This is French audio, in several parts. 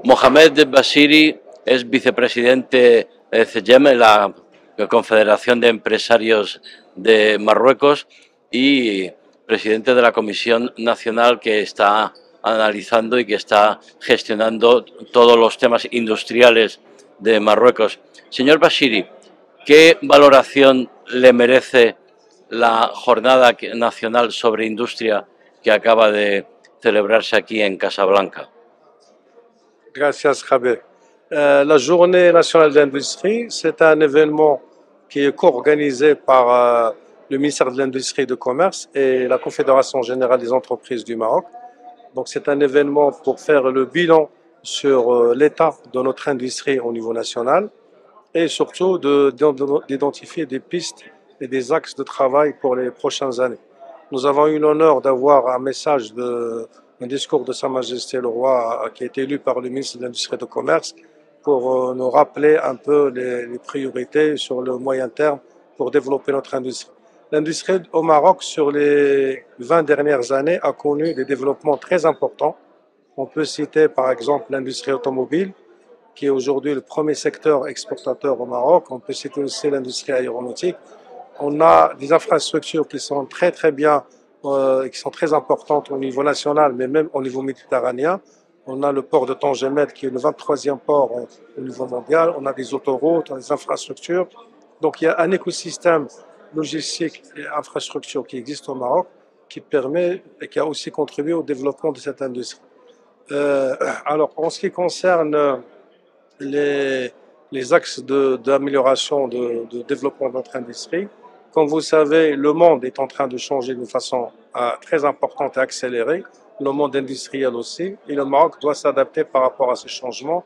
Mohamed Bashiri es vicepresidente de CEGEM, la Confederación de Empresarios de Marruecos, y presidente de la Comisión Nacional que está analizando y que está gestionando todos los temas industriales de Marruecos. Señor Bashiri, ¿qué valoración le merece la Jornada Nacional sobre Industria que acaba de celebrarse aquí en Casablanca? Gracias, Javier. La Journée nationale d'industrie, c'est un événement qui est co-organisé par le ministère de l'Industrie et du Commerce et la Confédération générale des entreprises du Maroc. Donc, c'est un événement pour faire le bilan sur l'état de notre industrie au niveau national et surtout d'identifier des pistes et des axes de travail pour les prochaines années. Nous avons eu l'honneur d'avoir un discours de Sa Majesté le Roi qui a été élu par le ministre de l'Industrie et du Commerce pour nous rappeler un peu les priorités sur le moyen terme pour développer notre industrie. L'industrie au Maroc, sur les 20 dernières années, a connu des développements très importants. On peut citer par exemple l'industrie automobile, qui est aujourd'hui le premier secteur exportateur au Maroc. On peut citer aussi l'industrie aéronautique. On a des infrastructures qui sont très bien, qui sont très importantes au niveau national, mais même au niveau méditerranéen. On a le port de Tangemet, qui est le 23e port au niveau mondial. On a des autoroutes, on a des infrastructures. Donc il y a un écosystème logistique et infrastructure qui existe au Maroc, qui permet et qui a aussi contribué au développement de cette industrie. Alors, en ce qui concerne les axes d'amélioration, de développement de notre industrie. Comme vous savez, le monde est en train de changer de façon très importante et accélérée, le monde industriel aussi, et le Maroc doit s'adapter par rapport à ces changements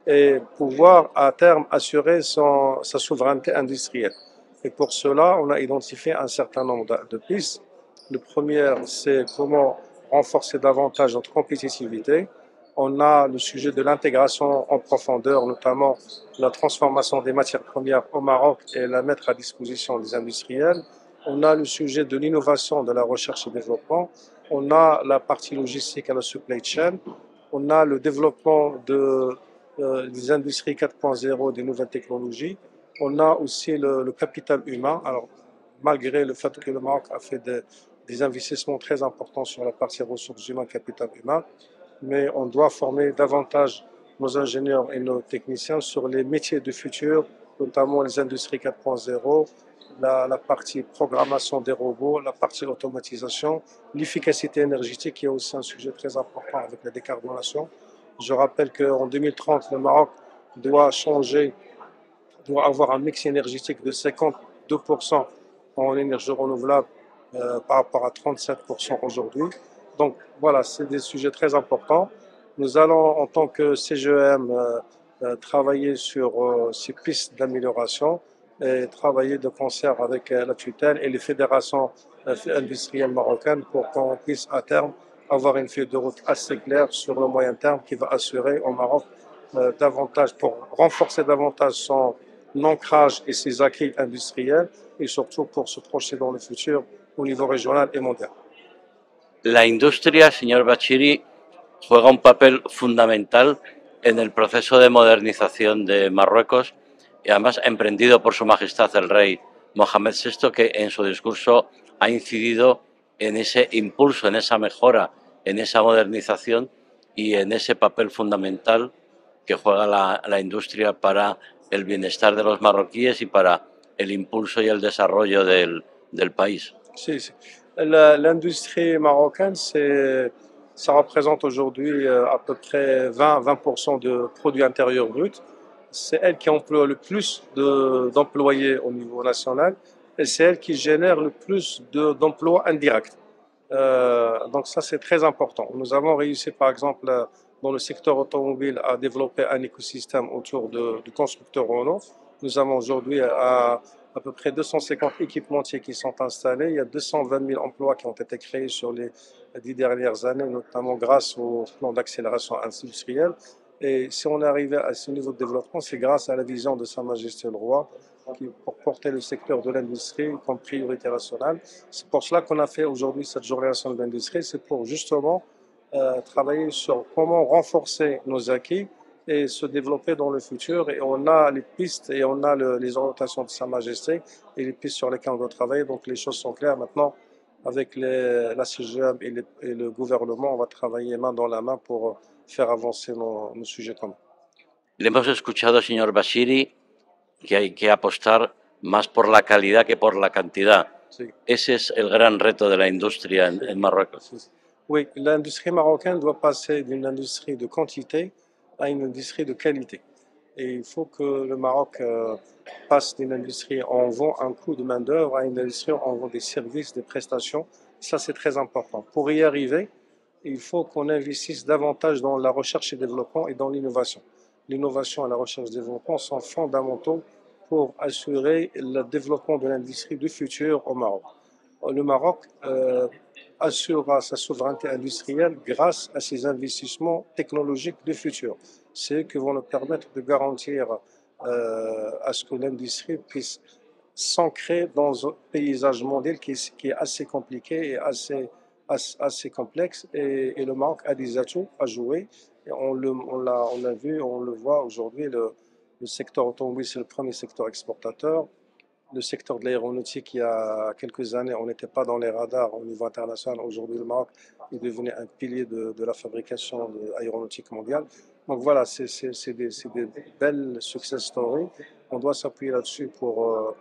et pouvoir à terme assurer sa souveraineté industrielle. Et pour cela, on a identifié un certain nombre de pistes. Le premier, c'est comment renforcer davantage notre compétitivité. On a le sujet de l'intégration en profondeur, notamment la transformation des matières premières au Maroc et la mettre à disposition des industriels. On a le sujet de l'innovation, de la recherche et développement. On a la partie logistique et la supply chain. On a le développement des industries 4.0, des nouvelles technologies. On a aussi le capital humain. Alors, malgré le fait que le Maroc a fait des investissements très importants sur la partie ressources humaines, capital humain, mais on doit former davantage nos ingénieurs et nos techniciens sur les métiers du futur, notamment les industries 4.0, la partie programmation des robots, la partie automatisation, l'efficacité énergétique qui est aussi un sujet très important avec la décarbonation. Je rappelle qu'en 2030, le Maroc doit avoir un mix énergétique de 52% en énergie renouvelable par rapport à 37% aujourd'hui. Donc voilà, c'est des sujets très importants. Nous allons, en tant que CGEM, travailler sur ces pistes d'amélioration et travailler de concert avec la tutelle et les fédérations industrielles marocaines pour qu'on puisse à terme avoir une feuille de route assez claire sur le moyen terme qui va assurer au Maroc davantage, pour renforcer davantage son ancrage et ses acquis industriels et surtout pour se projeter dans le futur au niveau régional et mondial. La industria, señor Bashiri, juega un papel fundamental en el proceso de modernización de Marruecos y además emprendido por Su Majestad el Rey Mohamed VI, que en su discurso ha incidido en ese impulso, en esa mejora, en esa modernización y en ese papel fundamental que juega la industria para el bienestar de los marroquíes y para el impulso y el desarrollo del país. Sí, sí. L'industrie marocaine, ça représente aujourd'hui à peu près 20% de produits intérieurs bruts. C'est elle qui emploie le plus d'employés au niveau national et c'est elle qui génère le plus d'emplois indirects. Donc ça, c'est très important. Nous avons réussi, par exemple, dans le secteur automobile, à développer un écosystème autour du constructeur Renault. Nous avons aujourd'hui à peu près 250 équipementiers qui sont installés. Il y a 220 000 emplois qui ont été créés sur les 10 dernières années, notamment grâce au plan d'accélération industrielle. Et si on est arrivé à ce niveau de développement, c'est grâce à la vision de Sa Majesté le Roi pour porter le secteur de l'industrie comme priorité nationale. C'est pour cela qu'on a fait aujourd'hui cette journée nationale de l'industrie. C'est pour justement travailler sur comment renforcer nos acquis et se développer dans le futur. Et on a les pistes et on a les orientations de Sa Majesté et les pistes sur lesquelles on doit travailler. Donc les choses sont claires. Maintenant, avec la CGM et le gouvernement, on va travailler main dans la main pour faire avancer nos sujets communs. Le hemos escuchado, señor Bashiri, que hay que apostar más por la calidad que por la cantidad. Sí. Ese es el gran reto de la industria en Marruecos. Oui, l'industrie marocaine doit passer d'une industrie de quantité à une industrie de qualité. Et il faut que le Maroc passe d'une industrie où on vend un coût de main-d'œuvre à une industrie où on vend des services, des prestations. Ça, c'est très important. Pour y arriver, il faut qu'on investisse davantage dans la recherche et développement et dans l'innovation. L'innovation et la recherche et développement sont fondamentaux pour assurer le développement de l'industrie du futur au Maroc. Le Maroc assurera sa souveraineté industrielle grâce à ses investissements technologiques du futur. C'est eux qui vont nous permettre de garantir à ce que l'industrie puisse s'ancrer dans un paysage mondial qui est assez compliqué et assez complexe. Et le Maroc a des atouts à jouer. Et on l'a vu, on le voit aujourd'hui, le secteur automobile, c'est le premier secteur exportateur. Le secteur de l'aéronautique, il y a quelques années, on n'était pas dans les radars au niveau international. Aujourd'hui, le Maroc est devenu un pilier de la fabrication aéronautique mondiale. Donc voilà, c'est des belles success stories. On doit s'appuyer là-dessus pour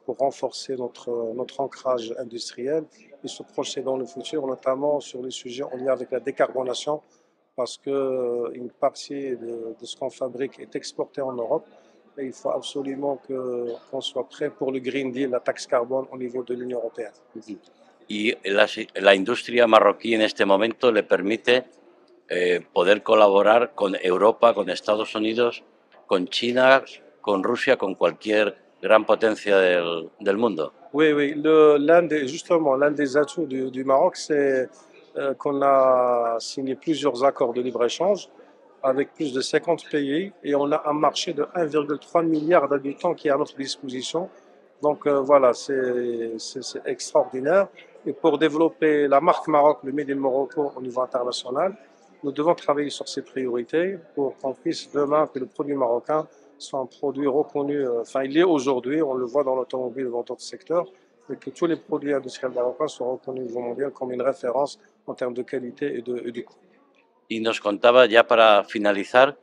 renforcer notre ancrage industriel et se projeter dans le futur, notamment sur les sujets en lien avec la décarbonation, parce qu'une partie de ce qu'on fabrique est exportée en Europe. Et il faut absolument qu'on soit prêt pour le Green Deal, la taxe carbone au niveau de l'Union européenne. Y la industria marroquí en este momento le permite poder colaborar con Europa, con Estados Unidos, con China, con Rusia, con cualquier gran potencia del mundo. Oui, oui. Justement, l'un des atouts du Maroc, c'est qu'on a signé plusieurs accords de libre-échange avec plus de 50 pays et on a un marché de 1,3 milliard d'habitants qui est à notre disposition. Donc voilà, c'est extraordinaire. Et pour développer la marque Maroc, le Made in Morocco au niveau international, nous devons travailler sur ces priorités pour qu'on puisse demain que le produit marocain soit un produit reconnu, enfin il est aujourd'hui, on le voit dans l'automobile et dans d'autres secteurs, mais que tous les produits industriels marocains soient reconnus au niveau mondial comme une référence en termes de qualité et de coût. Y nos contaba, ya para finalizar,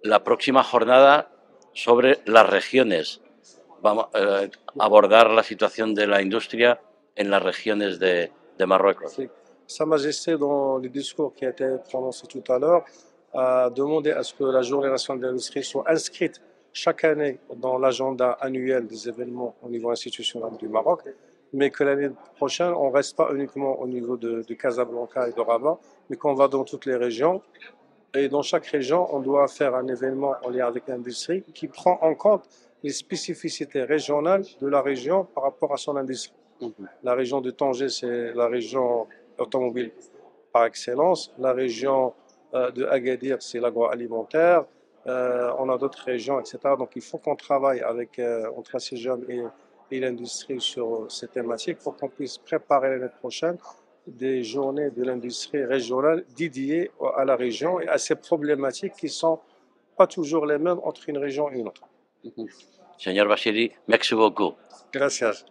la próxima jornada sobre las regiones. Vamos a abordar la situación de la industria en las regiones de Marruecos. Sa Majesté, dans le discours qui a été prononcé tout à l'heure, a demandé à ce que la Journée nationale de l'industrie soit inscrite chaque année dans l'agenda annuel des événements au niveau institutionnel du Maroc, mais que l'année prochaine, on ne reste pas uniquement au niveau de Casablanca et de Rabat, mais qu'on va dans toutes les régions. Et dans chaque région, on doit faire un événement en lien avec l'industrie qui prend en compte les spécificités régionales de la région par rapport à son industrie. La région de Tanger, c'est la région automobile par excellence. La région de Agadir, c'est l'agroalimentaire. On a d'autres régions, etc. Donc il faut qu'on travaille entre la CGM et l'industrie sur ces thématiques pour qu'on puisse préparer l'année prochaine des journées de l'industrie régionale dédiées à la région et à ces problématiques qui ne sont pas toujours les mêmes entre une région et une autre. Señor Bashiri, merci beaucoup. Gracias.